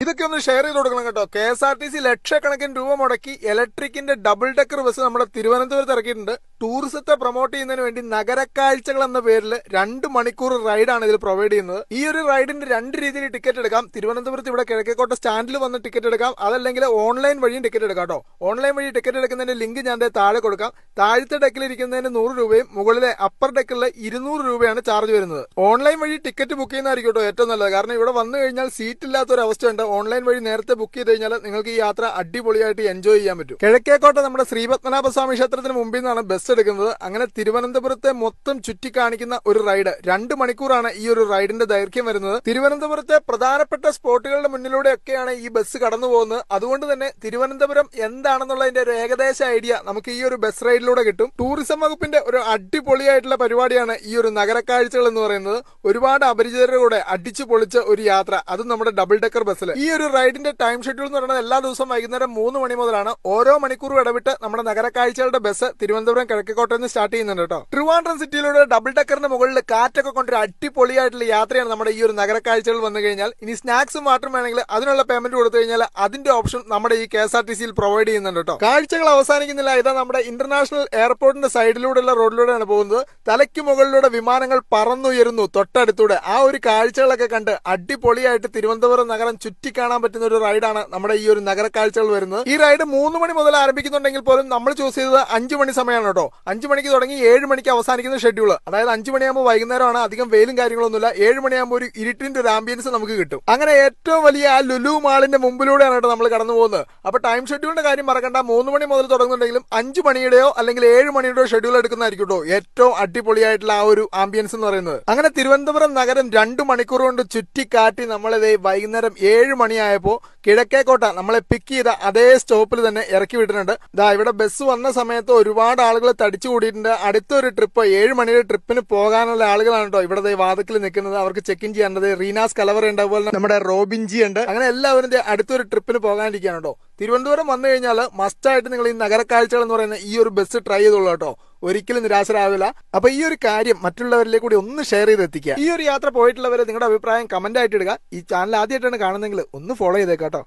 ഇതൊക്കെ ഒന്ന് ഷെയർ ചെയ്ത് കൊടുക്കണം കേട്ടോ. KSRTC ലക്ഷക്കണക്കിന് രൂപ മുടക്കി ഇലക്ട്രിക്കിന്റെ ഡബിൾ ഡെക്കർ ബസ് നമ്മുടെ തിരുവനന്തപുരത്ത് ഇറക്കിയിട്ടുണ്ട്. ടൂറിസത്തെ പ്രൊമോട്ട് ചെയ്യുന്നതിന് വേണ്ടി നഗരക്കാഴ്ചകൾ എന്ന പേരിൽ 2 മണിക്കൂർ റൈഡാണ് ഇതിൽ പ്രൊവൈഡ് ചെയ്യുന്നത്. ഈ ഒരു റൈഡിന്റെ 2 രീതിയിൽ ടിക്കറ്റ് എടുക്കാം. തിരുവനന്തപുരത്ത് ഇവിടെ കിഴക്കേക്കോട്ട സ്റ്റാൻഡിൽ വന്ന് ടിക്കറ്റ് എടുക്കാം, അതല്ലെങ്കിൽ ഓൺലൈൻ വഴിയും ടിക്കറ്റ് എടുക്കാം കേട്ടോ. ഓൺലൈൻ വഴി ടിക്കറ്റ് എടുക്കുന്നതിന്റെ ലിങ്ക് ഞാൻ താഴെ കൊടുക്കാം. താഴത്തെ ഡെക്കിൽ ഇരിക്കുന്നതിന് 100 രൂപയും മുകളിലെ അപ്പർ ഡെക്കിൽ 200 രൂപയാണ് ചാർജ് വരുന്നത്. ഓൺലൈൻ വഴി ടിക്കറ്റ് ബുക്ക് ചെയ്യുന്നതായിരിക്കും കേട്ടോ ഏറ്റവും നല്ലത്. കാരണം ഇവിടെ വന്നു കഴിഞ്ഞാൽ സീറ്റ് ഇല്ലാത്തൊരു അവസ്ഥയുണ്ട്. ഓൺലൈൻ വഴി നേരത്തെ ബുക്ക് ചെയ്ത് കഴിഞ്ഞാൽ നിങ്ങൾക്ക് ഈ യാത്ര അടിപൊളിയായിട്ട് എൻജോയ് ചെയ്യാൻ പറ്റും. കിഴക്കേക്കോട്ട നമ്മുടെ ശ്രീപത്മനാഭസ്വാമി ക്ഷേത്രത്തിന് മുമ്പിൽ നിന്നാണ് ബസ് എടുക്കുന്നത്. അങ്ങനെ തിരുവനന്തപുരത്തെ മൊത്തം ചുറ്റിക്കാണിക്കുന്ന ഒരു റൈഡ്. 2 മണിക്കൂറാണ് ഈ ഒരു റൈഡിന്റെ ദൈർഘ്യം വരുന്നത്. തിരുവനന്തപുരത്തെ പ്രധാനപ്പെട്ട സ്പോട്ടുകളുടെ മുന്നിലൂടെയൊക്കെയാണ് ഈ ബസ് കടന്നു പോകുന്നത്. അതുകൊണ്ട് തന്നെ തിരുവനന്തപുരം എന്താണെന്നുള്ളതിന്റെ ഒരു ഏകദേശ ഐഡിയ നമുക്ക് ഈ ഒരു ബസ് റൈഡിലൂടെ കിട്ടും. ടൂറിസം വകുപ്പിന്റെ ഒരു അടിപൊളിയായിട്ടുള്ള പരിപാടിയാണ് ഈ ഒരു നഗരക്കാഴ്ചകൾ എന്ന് പറയുന്നത്. ഒരുപാട് അപരിചിതരുടെ കൂടെ അടിച്ചു പൊളിച്ച ഒരു യാത്ര, അതും നമ്മുടെ ഡബിൾ ഡെക്കർ ബസ്സിൽ. ഈ ഒരു റൈഡിന്റെ ടൈം ഷെഡ്യൂൾ എന്ന് പറയുന്നത് എല്ലാ ദിവസവും വൈകുന്നേരം 3 മണി മുതലാണ്. ഓരോ മണിക്കൂറും ഇടവിട്ട് നമ്മുടെ നഗരക്കാഴ്ചകളുടെ ബസ് തിരുവനന്തപുരം കിഴക്കേക്കോട്ടയിൽ നിന്ന് സ്റ്റാർട്ട് ചെയ്യുന്നുണ്ട് കേട്ടോ. ട്രിവാൻഡ്രം സിറ്റിയിലൂടെ ഡബിൾ ഡെക്കറിന്റെ മുകളിൽ കാറ്റൊക്കെ കൊണ്ടൊരു അടിപൊളിയായിട്ടുള്ള യാത്രയാണ് നമ്മുടെ ഈ ഒരു നഗരക്കാഴ്ചകൾ വന്നു കഴിഞ്ഞാൽ. ഇനി സ്നാക്സും വാട്ടറും വേണമെങ്കിൽ അതിനുള്ള പേയ്മെന്റ് കൊടുത്തു കഴിഞ്ഞാൽ അതിന്റെ ഓപ്ഷൻ നമ്മുടെ ഈ KSRTCയിൽ പ്രൊവൈഡ് ചെയ്യുന്നുണ്ട് കേട്ടോ. കാഴ്ചകൾ അവസാനിക്കുന്നില്ല. ഇതാ നമ്മുടെ ഇന്റർനാഷണൽ എയർപോർട്ടിന്റെ സൈഡിലൂടെയുള്ള റോഡിലൂടെയാണ് പോകുന്നത്. തലയ്ക്ക് മുകളിലൂടെ വിമാനങ്ങൾ പറന്നുയരുന്നു തൊട്ടടുത്തൂടെ. ആ ഒരു കാഴ്ചകളൊക്കെ കണ്ട് അടിപൊളിയായിട്ട് തിരുവനന്തപുരം നഗരം ചുറ്റിക്കാണാൻ പറ്റുന്ന ഒരു റൈഡാണ് നമ്മുടെ ഈ ഒരു നഗരക്കാഴ്ചകൾ വരുന്നത്. ഈ റൈഡ് 3 മണി മുതൽ ആരംഭിക്കുന്നുണ്ടെങ്കിൽ പോലും നമ്മൾ ചൂസ് ചെയ്തത് 5 മണി സമയമാണ് കേട്ടോ. 5 മണിക്ക് തുടങ്ങി 7 മണിക്ക് അവസാനിക്കുന്ന ഷെഡ്യൂൾ. അതായത് 5 മണിയാകുമ്പോൾ വൈകുന്നേരമാണ്, അധികം വെയിലും കാര്യങ്ങളൊന്നുമില്ല. 7 മണിയാകുമ്പോൾ ഒരു ഇരുട്ടിന്റെ ഒരു ആംബിയൻസ് നമുക്ക് കിട്ടും. അങ്ങനെ ഏറ്റവും വലിയ ആ ലുലു മാളിന്റെ മുമ്പിലൂടെയാണ് കേട്ടോ നമ്മൾ കടന്നു പോകുന്നത്. അപ്പൊ ടൈം ഷെഡ്യൂളിന്റെ കാര്യം മറക്കണ്ട. 3 മണി മുതൽ തുടങ്ങുന്നുണ്ടെങ്കിലും 5 മണിയുടെയോ അല്ലെങ്കിൽ 7 മണിയുടെയോ ഷെഡ്യൂൾ എടുക്കുന്നതായിരിക്കും കേട്ടോ ഏറ്റവും അടിപൊളിയായിട്ടുള്ള ആ ഒരു ആംബിയൻസ് എന്ന് പറയുന്നത്. അങ്ങനെ തിരുവനന്തപുരം നഗരം 2 മണിക്കൂർ കൊണ്ട് ചുറ്റിക്കാട്ടി നമ്മളിതേ വൈകുന്നേരം 7 മണിയായപ്പോ കിഴക്കേക്കോട്ട നമ്മളെ പിക്ക് ചെയ്ത അതേ സ്റ്റോപ്പിൽ തന്നെ ഇറക്കി വിട്ടിട്ടുണ്ട്. ഇവിടെ ബസ് വന്ന സമയത്ത് ഒരുപാട് ആളുകൾ തടിച്ചു കൂടിയിട്ടുണ്ട്. അടുത്തൊരു ട്രിപ്പ് 7 മണിയുടെ ട്രിപ്പിന് പോകാനുള്ള ആളുകളാണ് കേട്ടോ ഇവിടെ വാതിക്കൽ നിൽക്കുന്നത്. അവർക്ക് ചെക്ക് ഇൻ ചെയ്യാനുള്ളത്. റീനാസ് കലവറ ഉണ്ട്, അതുപോലെ നമ്മുടെ റോബിൻജി ഉണ്ട്. അങ്ങനെ എല്ലാവരും അടുത്തൊരു ട്രിപ്പിന് പോകാനിരിക്കുകയാണ് കേട്ടോ. തിരുവനന്തപുരം വന്നു കഴിഞ്ഞാൽ മസ്റ്റായിട്ട് നിങ്ങൾ ഈ നഗരക്കാഴ്ചകൾ എന്ന് പറയുന്ന ഈ ഒരു ബസ് ട്രൈ ചെയ്തോളൂ കേട്ടോ. ഒരിക്കലും നിരാശരാവില്ല. അപ്പൊ ഈ ഒരു കാര്യം മറ്റുള്ളവരിലേക്ക് കൂടി ഒന്ന് ഷെയർ ചെയ്ത് എത്തിക്കുക. ഈ ഒരു യാത്ര പോയിട്ടുള്ളവരെ നിങ്ങളുടെ അഭിപ്രായം കമന്റ് ആയിട്ട് ഇടുക. ഈ ചാനൽ ആദ്യമായിട്ടാണ് കാണുന്നെങ്കിൽ ഒന്ന് ഫോളോ ചെയ്തേക്കാട്ടോ.